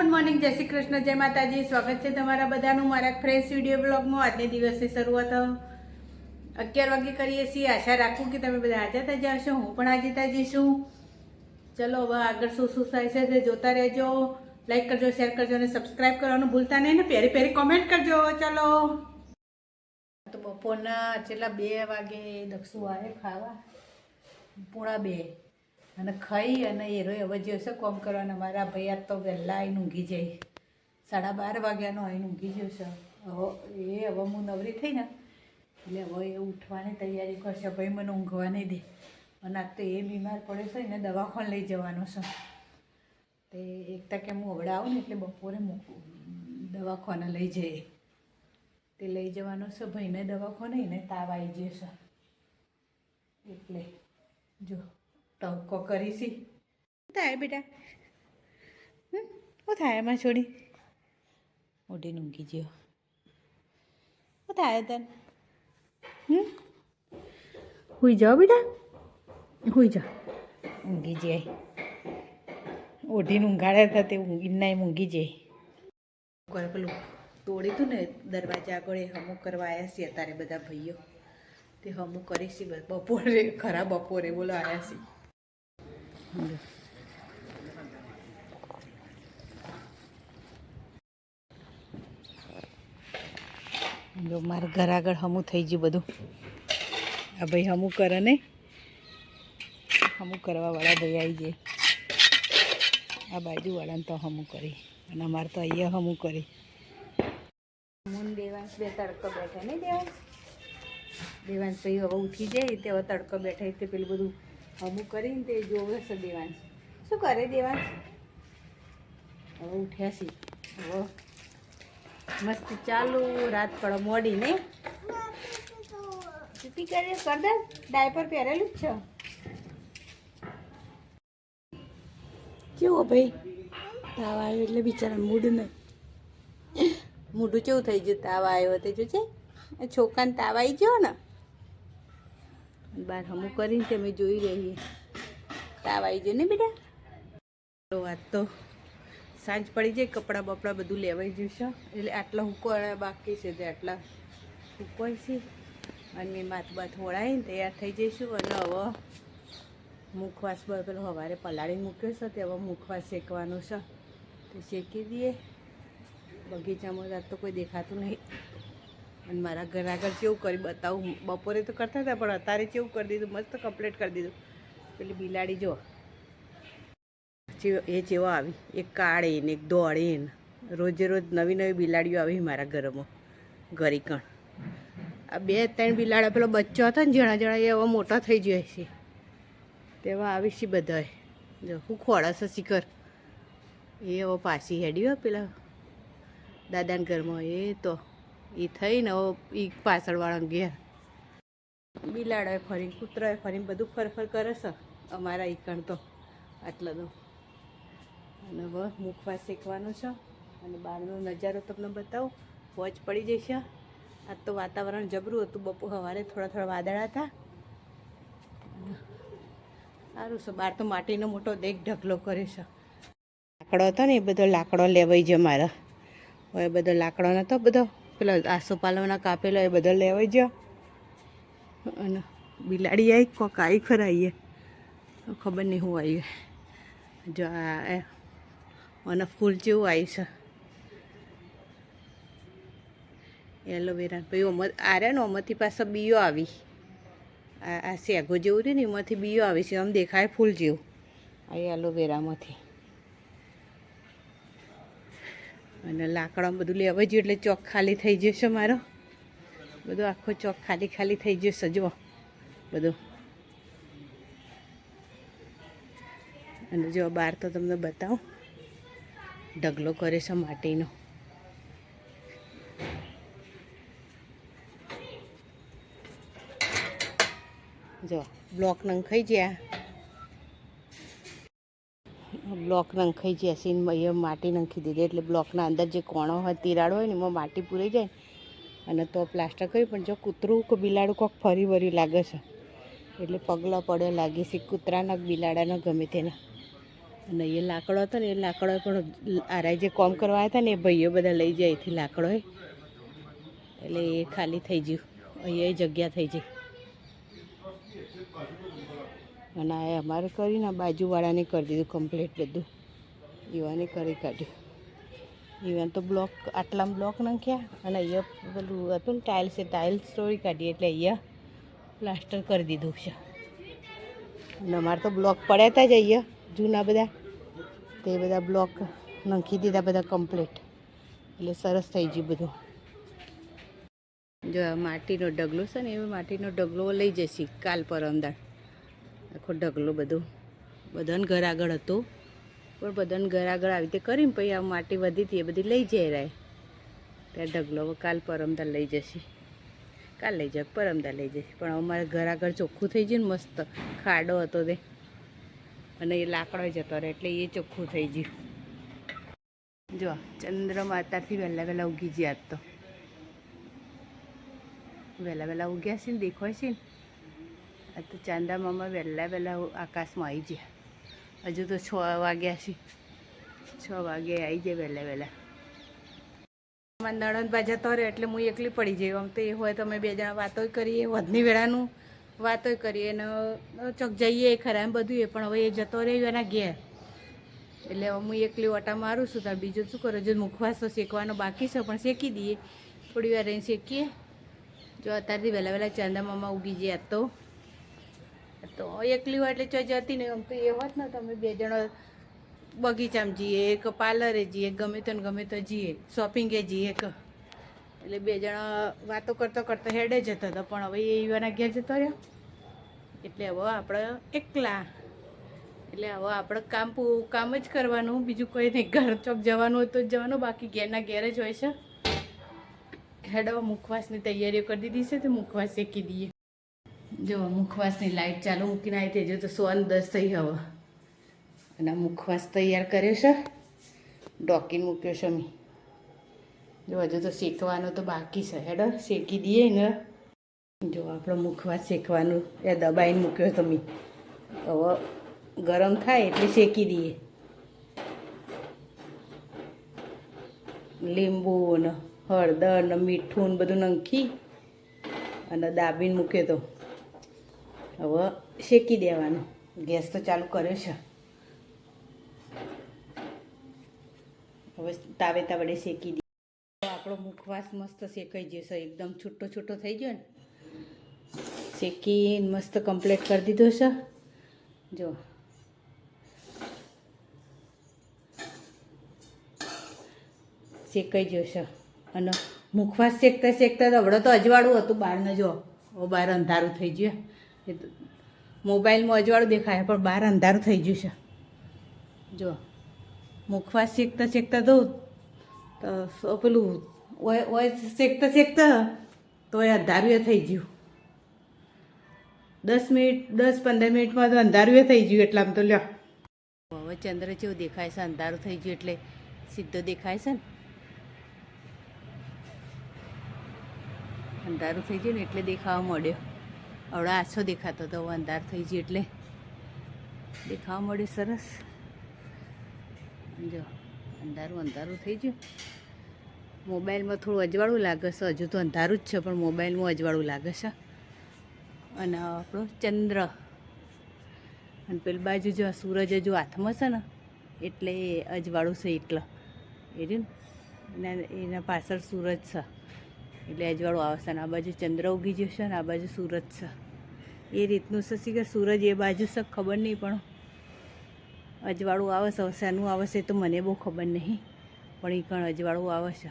Good morning, જય શ્રી કૃષ્ણ, જય માતાજી। સ્વાગત છે તમારા બધાનું મારા ફ્રેશ વિડીયો બ્લોગમાં। આજની દિવસની શરૂઆત 11 વાગે કરીએ છીએ। આશા રાખું કે તમે બધા હાજર થઈ જશો, હું પણ હાજર થઈ જઈશું। ચલો હવે આગળ શું શું થાય છે તે જોતા રહેજો। લાઈક કરજો, શેર કરજો અને સબસ્ક્રાઈબ કરવાનું ભૂલતા નહીં ને પહેરી પહેરી કોમેન્ટ કરજો। ચલો તો બપોરના છેલ્લા 2 વાગે દક્ષુ આવે ખાવા, 1:30 અને ખાઈ અને એરો હવે જશે કોમ કરવાના। મારા ભાઈ આજ તો વહેલા આવીને ઊંઘી જાય, 12:30 વાગ્યાનો આવીને ઊંઘી જશે। હવે હું નવરી થઈ ને એટલે હવે એ ઉઠવાની તૈયારી કરશે। ભાઈ મને ઊંઘવા નહીં દે, અને આજ તો એ બીમાર પડે છે એને દવાખાને લઈ જવાનો છે। તે એકતા કે હું હવડા આવું ને એટલે બપોરે દવાખાને લઈ જઈએ, તે લઈ જવાનો છે ભાઈને દવાખાને, એને તાવ આવી જશે એટલે જો ટવકો કરીશી। શું થાય બેટા? શું થાય એમાં? છોડી ઓઢીને ઊંઘી ગયો। શું થાય તને? હુઈ જાઓ બેટા, હુઈ જાઓ, ઊંઘી જાય। ઓઢીને ઊંઘાડ્યા હતા તે ઊંઘીને ઊંઘી જાય। પેલું તોડી હતું ને દરવાજા આગળ, એ હમું કરવા આવ્યા છીએ અત્યારે બધા ભાઈઓ, તે હમું કરીશી બપોરે, ખરા બપોરે બોલો આવ્યા છીએ। જો મારા ઘર આગળ હમું થઈ ગયું બધું। આ ભાઈ હમું કરે ને, હમું કરવાવાળા ભાઈ આવી જાય। આ બાજુવાળાને તો હમું કરી, અને અમારે તો અહીંયા હમું કરી। હું દેવાંશ બે તડકો બેઠા નહીં દેવાંશ? દેવાંશ ભાઈ હવે ઉઠી જાય તે હવે તડકો બેઠા તે પેલું બધું હમું કરીને તે જોવે છે દેવાંશ। શું કરે દેવાંશ? હવે ઉઠ્યા છીએ, હવે મસ્ત ચાલુ। રાત પડો મોડી નહીં? છૂટી કરી કર દે, ડાયપર પહેરેલું જ છે। કેવો ભાઈ તાવ આવ્યો એટલે બિચારા મૂડ નહીં, મોઢું કેવું થઈ ગયું તાવ આવ્યો તે જોજે। છોકરાને તાવ આવી ગયો ને, બહાર હમું કરીને તે અમે જોઈ રહીએ, તાવ આવી ગયો ને બેટા? વાત તો સાંજ પડી જાય, કપડાં બપડા બધું લેવાઈ જશે એટલે આટલા હુકવાના બાકી છે તે આટલા હુકવાય છે, અને મેં માથ બાથ વળાવીને તૈયાર થઈ જઈશું। અને હવે મુખવાસ પેલો સવારે પલાળીને મૂક્યો છે તે હવે મુખવાસ શેકવાનું છે, તે શેકી દઈએ। બગીચામાં રાત તો કોઈ દેખાતું નહીં, અને મારા ઘર આગળ કેવું કરી બતાવું, બપોરે તો કરતા હતા પણ અત્યારે કેવું કરી દીધું, મસ્ત કમ્પ્લીટ કરી દીધું। પેલી બિલાડી જો એ જેવા આવી, એક કાળી ને એક દોડી ને, રોજે રોજ નવી નવી બિલાડીઓ આવી મારા ઘરમાં ગરીકણ। આ 2-3 બિલાડા પેલો બચ્ચો હતો ને જણા જણા, એ હવે મોટા થઈ જાય છે તેવા આવી છે બધાએ। જો હું ખોળસ શિખર એ હવે પાછી હેડ્યો પેલા દાદાના ઘરમાં, એ તો એ થઈને હવે એ પાછળવાળા ઘેર બિલાડાએ ફરી, કૂતરાએ ફરીને બધું ફરફર કરે છે અમારા ઈકણ તો આટલા તો। અને હવે મુખવાસ શેકવાનું છે, અને બહારનો નજારો તમને બતાવું। વોચ પડી જશે, આજ તો વાતાવરણ જબરું હતું, બપોર સવારે થોડા થોડા વાદળા હતા, સારું છે। બહાર તો માટીનો મોટો દેખ ઢગલો કરે છે। લાકડો હતો ને એ બધો લાકડો લેવાઈ ગયો મારા, હવે બધો લાકડો નહોતો બધો પેલો આસોપાલવના કાપેલો, એ બધો લેવાઈ ગયો। અને બિલાડી આવી, કોક આવી ખરા આવીએ, ખબર નહીં શું આવી। જો આ અને ફૂલ જેવું આવી છે એલોવેરા, પછી આર્યા ને આમાંથી પાછો બીયો આવી, આ શેગો જેવું રહ્યું ને એમાંથી બીયો આવી છે, આમ દેખાય ફૂલ જેવું આ એલોવેરામાંથી। અને લાકડામાં બધું લેવા ગયું એટલે ચોક ખાલી થઈ જશે મારો, બધું આખો ચોક ખાલી ખાલી થઈ જશે જો બધું। અને જો બહાર તો તમને બતાવું, ઢગલો કરે છે માટીનો। જો બ્લોક નંખાઈ ગયા, બ્લોક નંખાઈ ગયા સીન અહીંયા માટી નાખી દીધી એટલે બ્લોકના અંદર જે કોણો હોય, તિરાડો હોય ને એમાં માટી પૂરી જાય, અને તો પ્લાસ્ટર કર્યું। પણ જો કૂતરું કે બિલાડું કોક ફરી વરી લાગે છે એટલે પગલાં પડે લાગી છે, કૂતરાના બિલાડાના ગમે તેના। અને એ લાકડો હતો ને એ લાકડો પણ આરાય જે કોમ કરવા આવ્યા હતા ને એ ભાઈઓ બધા લઈ જાય અહીંથી લાકડો એટલે એ ખાલી થઈ ગયું. અહીંયા જગ્યા થઈ ગઈ. અને આ અમારે કરીને બાજુવાળાને કરી દીધું કમ્પ્લીટ બધું. ઈવાને કરી કાઢ્યું. ઈવાન તો બ્લોક આટલામાં બ્લોક નાખ્યા અને અહીંયા પેલું હતું ને ટાઇલ્સ એ ટાઇલ્સ તોડી કાઢી એટલે અહીંયા પ્લાસ્ટર કરી દીધું છે. અને અમારે તો બ્લોક પડ્યા હતા જ અહીંયા જૂના બધા તે બધા બ્લોક નાખી દીધા બધા કમ્પ્લીટ એટલે સરસ થઈ ગયું બધું. જો માટીનો ઢગલો છે ને એ માટીનો ઢગલો લઈ જશે કાલ પરમદાળ. આખો ઢગલો બધું બધાને ઘર આગળ હતું પણ બધાને ઘર આગળ આવી રીતે કરીને પછી આ માટી વધી હતી એ બધી લઈ જાય રાય ત્યાં ઢગલો કાલ પરમદાળ લઈ જશે. કાલ લઈ જાય પરમદાળ લઈ જશે પણ અમારે ઘર આગળ ચોખ્ખું થઈ ગયું ને મસ્ત ખાડો હતો તે અને એ લાકડો જતો રહે એટલે એ ચોખ્ખું થઈ ગયું. જો ચંદ્ર માતાથી વહેલા વહેલા ઉગી ગયા આજ તો વહેલા વહેલા ઉગ્યા છે ને દેખાય છે ને. આ તો ચાંદા મામા વહેલા વહેલા આકાશમાં આવી ગયા. હજુ તો 6 વાગ્યા છે. 6 વાગે આવી જાય વહેલા વહેલા. નણંદ બા જતો રહે એટલે હું એકલી પડી જઈ. આમ તો એ હોય તો અમે 2 જણા વાતો કરીએ વધની વેળાનું વાતો કરીએ ને ચોક જઈએ ખરા એમ બધું એ પણ હવે એ જતો રહ્યો એના ઘેર એટલે હવે હું એકલી ઓટા મારું છું. તાર બીજું શું કરું? જો મુખવાસ તો શેકવાનો બાકી છે પણ શેકી દઈએ થોડી વાર રહીને શેકીએ. જો અત્યારથી વહેલા વહેલા ચાંદા મામા ઉગી ગયા તો એકલી હોય એટલે ચો જતી નહીં. આમ તો એ હોત ને તમે 2 જણા બગીચામાં જઈએ એક પાર્લરે જઈએ ગમે તો ને ગમે તો જઈએ શોપિંગે જઈએ એટલે 2 જણા વાતો કરતો કરતો હેડે જતો હતો પણ હવે એ યુવાના ઘેર જતો રહ્યો એટલે હવે આપણે એકલા એટલે હવે આપણે કામ જ કરવાનું બીજું કોઈ નહીં. ઘર ચોક જવાનું હોય તો જ જવાનું બાકી ઘેરના ઘેર જ હોય છે. હેડવા મુખવાસની તૈયારીઓ કરી દીધી છે તો મુખવાસ શેકી દઈએ. જો મુખવાસની લાઇટ ચાલુ મૂકીને આવી તે જો તો 9:10 થઈ હવે અને મુખવાસ તૈયાર કર્યો છે. ઢોકીને મૂક્યો છે મેં. જો હજુ તો શેકવાનું તો બાકી છે. હેડો શેકી દઈએ ને. જો આપણો મુખવાસ શેકવાનું એ દબાઈને મૂક્યો તો મેં. હવે ગરમ થાય એટલે શેકી દઈએ. લીંબુ ને હળદર ને મીઠું ને બધું નાખી અને દાબીને મૂક્યો તો હવે શેકી દેવાનું. ગેસ તો ચાલુ કર્યો છે. હવે તાવેતા વડે શેકી દઈએ. આપણો મુખવાસ મસ્ત શેકાઈ જશે. એકદમ છૂટો છૂટો થઈ ગયો ને શેકીને મસ્ત કમ્પ્લીટ કરી દીધો છે. જો શેકાઈ ગયો છે અને મુખવાસ શેકતા શેકતા તો હમણાં તો અજવાળું હતું બહારને. જો બહાર અંધારું થઈ ગયું. એ તો મોબાઈલમાં અજવાળું દેખાય પણ બહાર અંધારું થઈ ગયું છે. જો મુખવાસ શેકતા શેકતા તો પેલું ઓય શેકતા શેકતા તો એ અંધારું થઈ ગયું. 10 મિનિટ 10-15 મિનિટમાં તો અંધારું થઈ ગયું. એટલામાં તો લ્યો હવે ચંદ્ર જેવું દેખાય છે. અંધારું થઈ ગયું એટલે સીધો દેખાય છે ને. અંધારું થઈ ગયું ને એટલે દેખાવા માંડ્યો. હવડા આછો દેખાતો હતો અંધાર થઈ ગયું એટલે દેખાવા માંડ્યું સરસ. જો અંધારું થઈ ગયું. મોબાઈલમાં થોડું અજવાળું લાગે છે. હજુ તો અંધારું જ છે પણ મોબાઈલમાં અજવાળું લાગે છે. અને આપણો ચંદ્ર અને પેલી બાજુ જો સૂરજ હજુ હાથમાં છે ને એટલે અજવાળું છે એટલે એ રહ્યું ને એના પાછળ સૂરજ છે એટલે અજવાળું આવે છે. અને આ બાજુ ચંદ્ર ઉગી ગયો છે ને આ બાજુ સૂરજ છે. એ રીતનું છે કે સૂરજ એ બાજુ છે ખબર નહીં પણ અજવાળું આવે છે. શેનું આવે છે તો મને બહુ ખબર નહીં પણ એ કણ અજવાળું આવે છે.